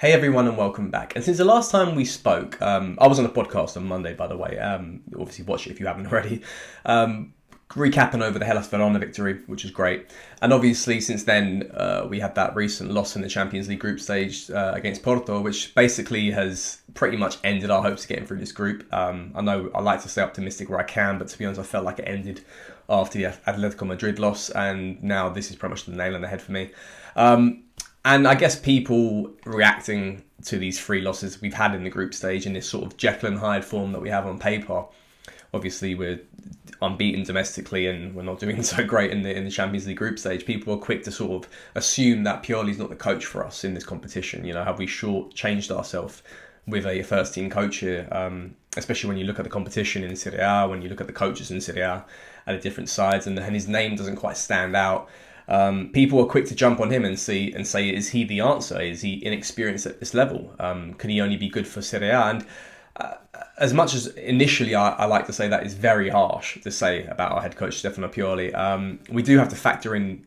Hey everyone and welcome back. And since the last time we spoke, I was on a podcast on Monday, by the way. Obviously watch it if you haven't already. Recapping over the Hellas Verona victory, which is great. And obviously since then, we had that recent loss in the Champions League group stage against Porto, which basically has pretty much ended our hopes of getting through this group. I know I like to stay optimistic where I can, but to be honest, I felt like it ended after the Atletico Madrid loss, and now this is pretty much the nail on the head for me. And I guess people reacting to these three losses we've had in the group stage in this sort of Jekyll and Hyde form that we have on paper. Obviously, we're unbeaten domestically and we're not doing so great in the Champions League group stage. People are quick to sort of assume that Pioli's not the coach for us in this competition. You know, have we short-changed ourselves with a first-team coach here? Especially when you look at the competition in Serie A, when you look at the coaches in Serie A at the different sides, and his name doesn't quite stand out. People are quick to jump on him and say, is he the answer? Is he inexperienced at this level? Can he only be good for Serie A? And as much as initially I like to say that is very harsh to say about our head coach, Stefano Pioli, we do have to factor in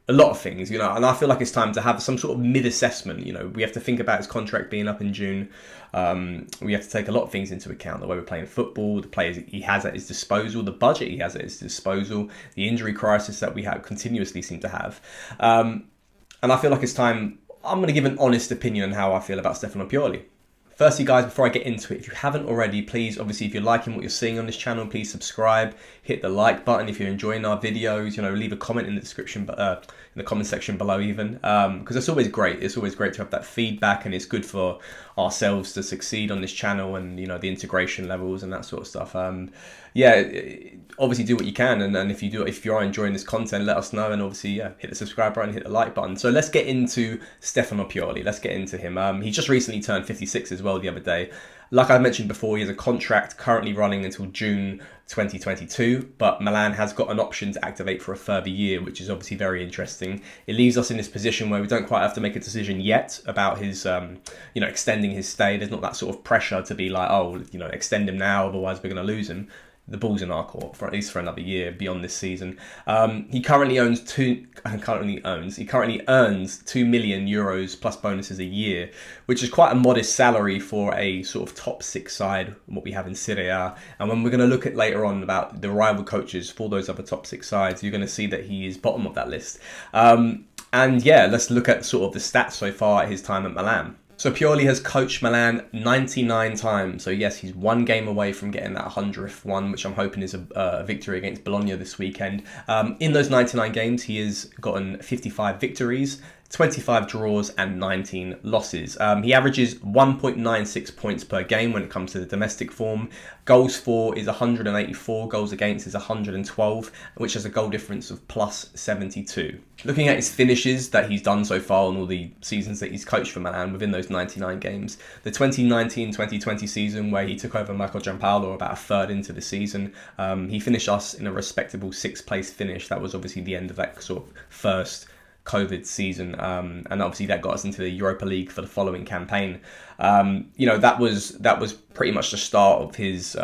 a lot of things, you know, and I feel like it's time to have some sort of mid-assessment. You know, we have to think about his contract being up in June. We have to take a lot of things into account: the way we're playing football, the players he has at his disposal, the budget he has at his disposal, the injury crisis that we have continuously seem to have. And I feel like it's time. I'm going to give an honest opinion on how I feel about Stefano Pioli. Firstly, guys, before I get into it, if you haven't already, please, obviously, if you're liking what you're seeing on this channel, please subscribe, hit the like button. If you're enjoying our videos, you know, leave a comment in the description, in the comment section below even, because it's always great. It's always great to have that feedback, and it's good for ourselves to succeed on this channel and, you know, the integration levels and that sort of stuff. Obviously do what you can, and if you are enjoying this content, let us know, and obviously hit the subscribe button, hit the like button. So let's get into Stefano Pioli. Let's get into him. He just recently turned 56 as well the other day. Like I mentioned before, he has a contract currently running until June 2022, but Milan has got an option to activate for a further year, which is obviously very interesting. It leaves us in this position where we don't quite have to make a decision yet about his, extending his stay. There's not that sort of pressure to be like, extend him now, otherwise we're going to lose him. The ball's in our court for at least for another year beyond this season. He currently earns 2 million euros plus bonuses a year, which is quite a modest salary for a sort of top 6 side, what we have in Serie A. And when we're going to look at later on about the rival coaches for those other top 6 sides, you're going to see that he is bottom of that list. Let's look at sort of the stats so far at his time at Milan. So Pioli has coached Milan 99 times. So yes, he's one game away from getting that 100th one, which I'm hoping is a victory against Bologna this weekend. In those 99 games, he has gotten 55 victories, 25 draws and 19 losses. He averages 1.96 points per game when it comes to the domestic form. Goals for is 184, goals against is 112, which has a goal difference of plus 72. Looking at his finishes that he's done so far in all the seasons that he's coached for Milan within those 99 games, the 2019-2020 season where he took over Marco Giampaolo about a third into the season, he finished us in a respectable 6th place finish. That was obviously the end of that sort of first COVID season, and obviously that got us into the Europa League for the following campaign. That was pretty much the start of his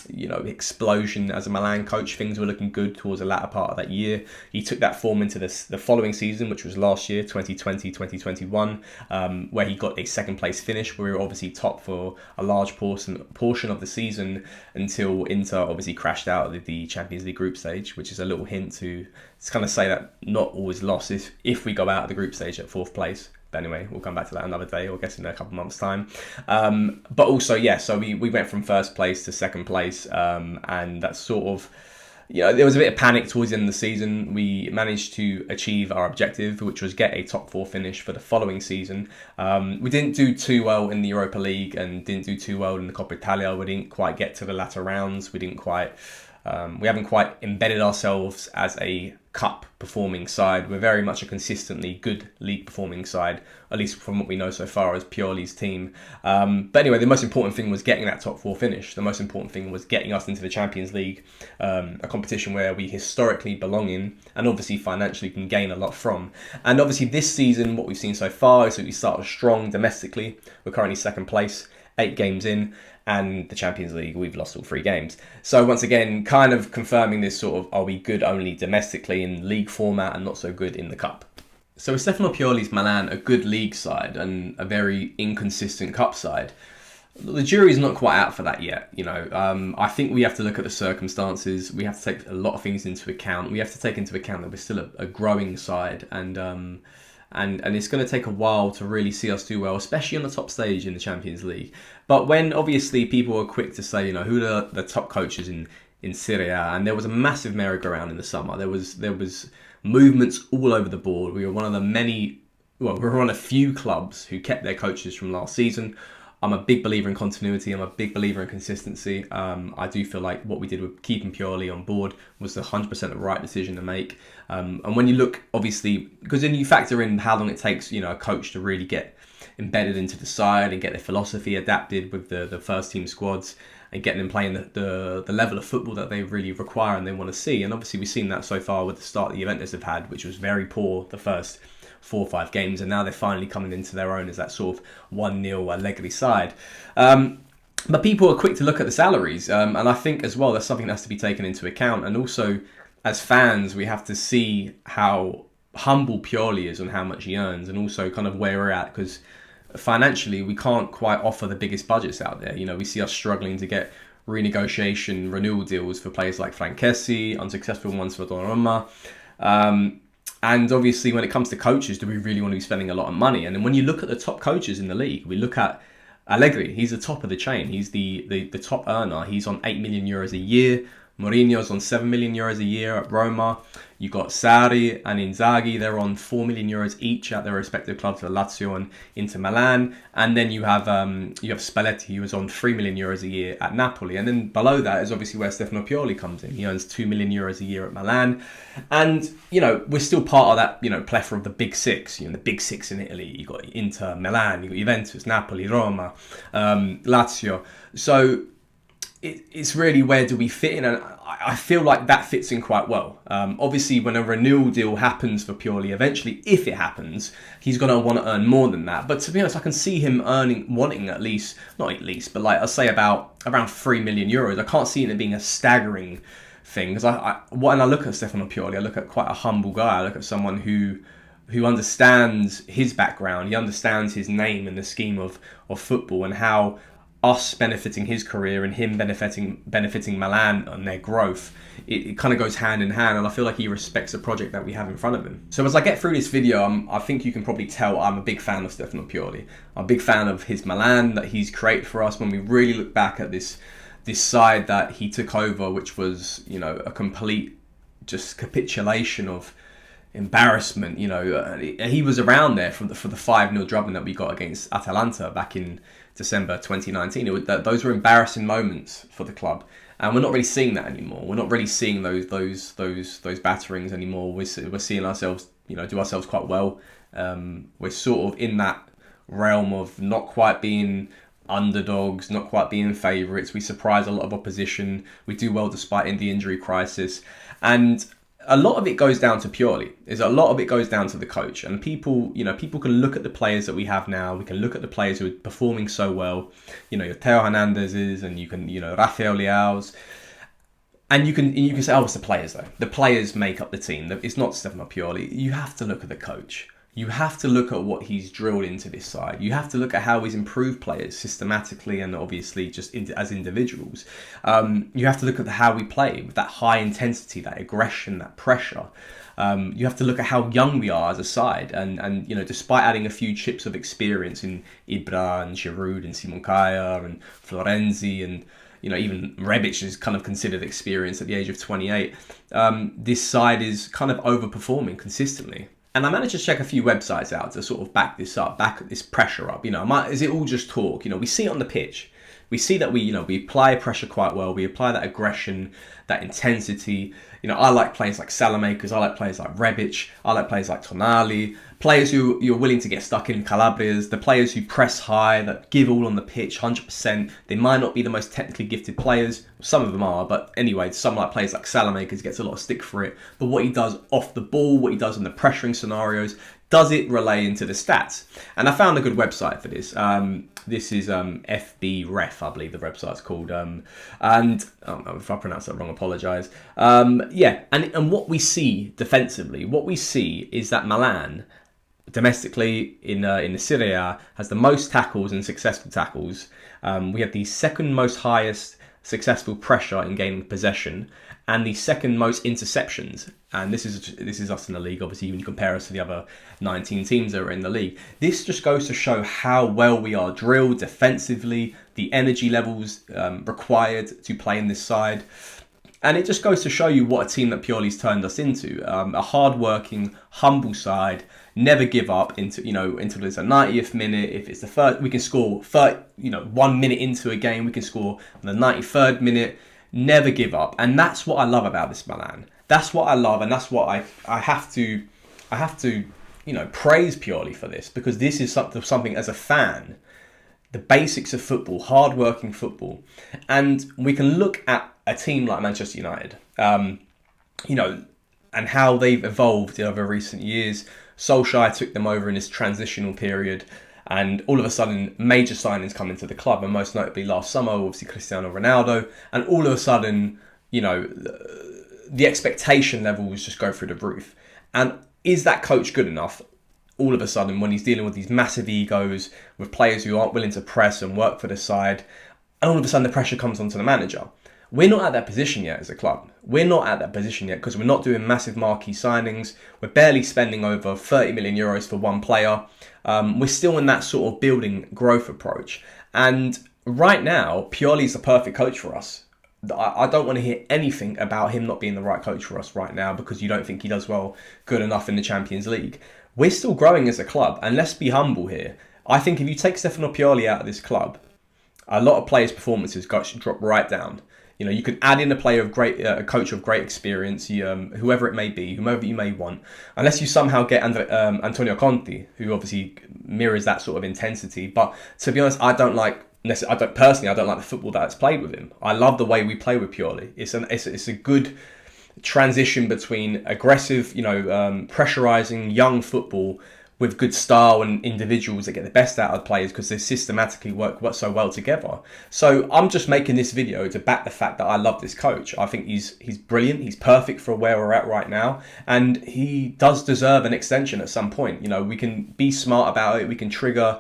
explosion as a Milan coach. Things were looking good towards the latter part of that year. He took that form into the following season, which was last year, 2020-2021, where he got a 2nd place finish. We were obviously top for a large portion of the season until Inter obviously crashed out of the Champions League group stage, which is a little hint to kind of say that not always lost if we go out of the group stage at 4th place. But anyway, we'll come back to that another day, or I guess in a couple months' time. But also, so we went from 1st place to 2nd place, and that's sort of, there was a bit of panic towards the end of the season. We managed to achieve our objective, which was get a top 4 finish for the following season. We didn't do too well in the Europa League and didn't do too well in the Coppa Italia. We didn't quite get to the latter rounds. We haven't quite embedded ourselves as a cup performing side. We're very much a consistently good league performing side, at least from what we know so far as Pioli's team. But anyway, the most important thing was getting that top 4 finish. The most important thing was getting us into the Champions League, a competition where we historically belong in and obviously financially can gain a lot from. And obviously this season, what we've seen so far is that we started strong domestically. We're currently 2nd place, 8 games in. And the Champions League, we've lost all 3 games. So once again, kind of confirming this sort of, are we good only domestically in league format and not so good in the cup? So is Stefano Pioli's Milan a good league side and a very inconsistent cup side? The jury's not quite out for that yet. I think we have to look at the circumstances. We have to take a lot of things into account. We have to take into account that we're still a growing side, and it's going to take a while to really see us do well, especially on the top stage in the Champions League. But when obviously people are quick to say, who are the top coaches in Serie A, and there was a massive merry-go-round in the summer. There was movements all over the board. We were one of a few clubs who kept their coaches from last season. I'm a big believer in continuity. I'm a big believer in consistency. I do feel like what we did with keeping Pioli on board was the 100% the right decision to make. And when you look, obviously, because then you factor in how long it takes, a coach to really get embedded into the side and get their philosophy adapted with the first team squads and getting them playing the level of football that they really require and they want to see. And obviously we've seen that so far with the start that Juventus have had, which was very poor the first 4 or 5 games, and now they're finally coming into their own as that sort of 1-0 Allegri side. But people are quick to look at the salaries, and I think as well that's something that has to be taken into account. And also, as fans, we have to see how humble Pioli is and how much he earns, and also kind of where we're at, because financially we can't quite offer the biggest budgets out there. We see us struggling to get renegotiation, renewal deals for players like Frankesi, unsuccessful ones for Donnarumma. And obviously, when it comes to coaches, do we really want to be spending a lot of money? And then when you look at the top coaches in the league, we look at Allegri. He's the top of the chain. He's the top earner. He's on 8 million euros a year. Mourinho's on 7 million euros a year at Roma. You've got Sarri and Inzaghi. They're on 4 million euros each at their respective clubs, Lazio and Inter Milan. And then you have Spalletti, who is on 3 million euros a year at Napoli. And then below that is obviously where Stefano Pioli comes in. He earns 2 million euros a year at Milan. And, we're still part of that, plethora of the big six. The big six in Italy. You've got Inter, Milan, you've got Juventus, Napoli, Roma, Lazio. So it's really where do we fit in, and I feel like that fits in quite well. Obviously, when a renewal deal happens for Pioli, eventually, if it happens, he's going to want to earn more than that. But to be honest, I can see him wanting at least, not at least, but like I'll say about around 3 million euros. I can't see it being a staggering thing, because when I look at Stefano Pioli, I look at quite a humble guy. I look at someone who understands his background, he understands his name and the scheme of football, and how us benefiting his career and him benefiting Milan and their growth, it kind of goes hand in hand, and I feel like he respects the project that we have in front of him. So as I get through this video, I think you can probably tell I'm a big fan of Stefano Pioli. I'm a big fan of his Milan that he's created for us. When we really look back at this side that he took over, which was a complete just capitulation of embarrassment. He was around there for the 5-0 drubbing that we got against Atalanta back in December 2019. Those were embarrassing moments for the club, and we're not really seeing that anymore. We're not really seeing those batterings anymore. We're seeing ourselves, do ourselves quite well. We're sort of in that realm of not quite being underdogs, not quite being favourites. We surprise a lot of opposition. We do well despite the injury crisis, and a lot of it goes down to Pioli. A lot of it goes down to the coach, and people can look at the players that we have now. We can look at the players who are performing so well. Your Theo Hernandez's, and you can Rafael Leao's, and you can say, oh, it's the players though. The players make up the team. It's not Stefano Pioli. You have to look at the coach. You have to look at what he's drilled into this side. You have to look at how he's improved players systematically and obviously just as individuals. You have to look at how we play with that high intensity, that aggression, that pressure. You have to look at how young we are as a side. And despite adding a few chips of experience in Ibra and Giroud and Simon Kjaer and Florenzi and even Rebic is kind of considered experienced at the age of 28. This side is kind of overperforming consistently. And I managed to check a few websites out to sort of back this pressure up. Is it all just talk? We see it on the pitch. We see that we apply pressure quite well. We apply that aggression, that intensity. I like players like Salamakers. I like players like Rebic. I like players like Tonali. Players who you're willing to get stuck in, Calabrias. The players who press high, that give all on the pitch, 100%. They might not be the most technically gifted players. Some of them are, but anyway, some like players like Salamakers gets a lot of stick for it. But what he does off the ball, what he does in the pressuring scenarios, does it relay into the stats? And I found a good website for this. This is FB Ref, I believe the website's called. And if I pronounce that wrong, apologise. And what we see defensively, what we see is that Milan domestically in the Serie A, has the most tackles and successful tackles. We have the second most highest successful pressure in gaining possession, and the second most interceptions. And this is us in the league. Obviously, when you compare us to the other 19 teams that are in the league, this just goes to show how well we are drilled defensively, the energy levels required to play in this side. And it just goes to show you what a team that Pioli's turned us into. A hard-working, humble side, never give up until it's a 90th minute. If it's the first, we can score 1 minute into a game, we can score on the 93rd minute. Never give up. And that's what I love about this Milan. That's what I love, and that's what I have to praise Pioli for this, because this is something as a fan, the basics of football, hard-working football. And we can look at a team like Manchester United, and how they've evolved over recent years. Solskjaer took them over in this transitional period, and all of a sudden, major signings come into the club, and most notably last summer, obviously Cristiano Ronaldo, and all of a sudden, the expectation levels just go through the roof. And is that coach good enough? All of a sudden, when he's dealing with these massive egos, with players who aren't willing to press and work for the side, and all of a sudden the pressure comes onto the manager. We're not at that position yet as a club. We're not at that position yet because we're not doing massive marquee signings. We're barely spending over 30 million euros for one player. We're still in that sort of building growth approach. And right now, Pioli's the perfect coach for us. I don't want to hear anything about him not being the right coach for us right now because you don't think he does good enough in the Champions League. We're still growing as a club, and let's be humble here. I think if you take Stefano Pioli out of this club, a lot of players' performances drop right down. You could add in a coach of great experience, whoever it may be, whomever you may want, unless you somehow get Antonio Conte, who obviously mirrors that sort of intensity. But to be honest, I don't like the football that's played with him. I love the way we play with Pioli. It's a good transition between aggressive, pressurizing young football with good style and individuals that get the best out of players because they systematically work so well together. So I'm just making this video to back the fact that I love this coach. I think he's brilliant. He's perfect for where we're at right now. And he does deserve an extension at some point. We can be smart about it. We can trigger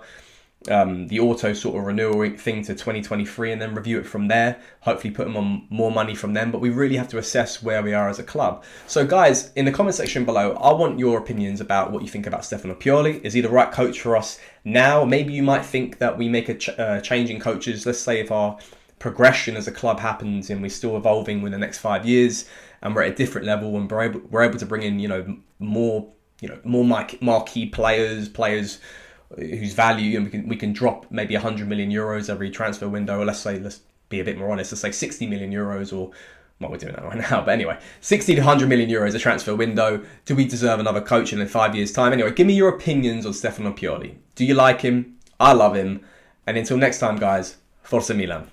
the auto sort of renewal thing to 2023 and then review it from there. Hopefully put him on more money from them. But we really have to assess where we are as a club. So guys, in the comment section below, I want your opinions about what you think about Stefano Pioli. Is he the right coach for us now? Maybe you might think that we make a change in coaches. Let's say if our progression as a club happens and we're still evolving within the next 5 years and we're at a different level and we're able to bring in more marquee players whose value, and we can drop maybe 100 million euros every transfer window, or let's be a bit more honest, let's say 60 million euros, or well, we're doing that right now, but anyway, 60 to 100 million euros a transfer window. Do we deserve another coach in 5 years' time? Anyway, give me your opinions on Stefano Pioli. Do you like him? I love him. And until next time, guys, Forza Milan.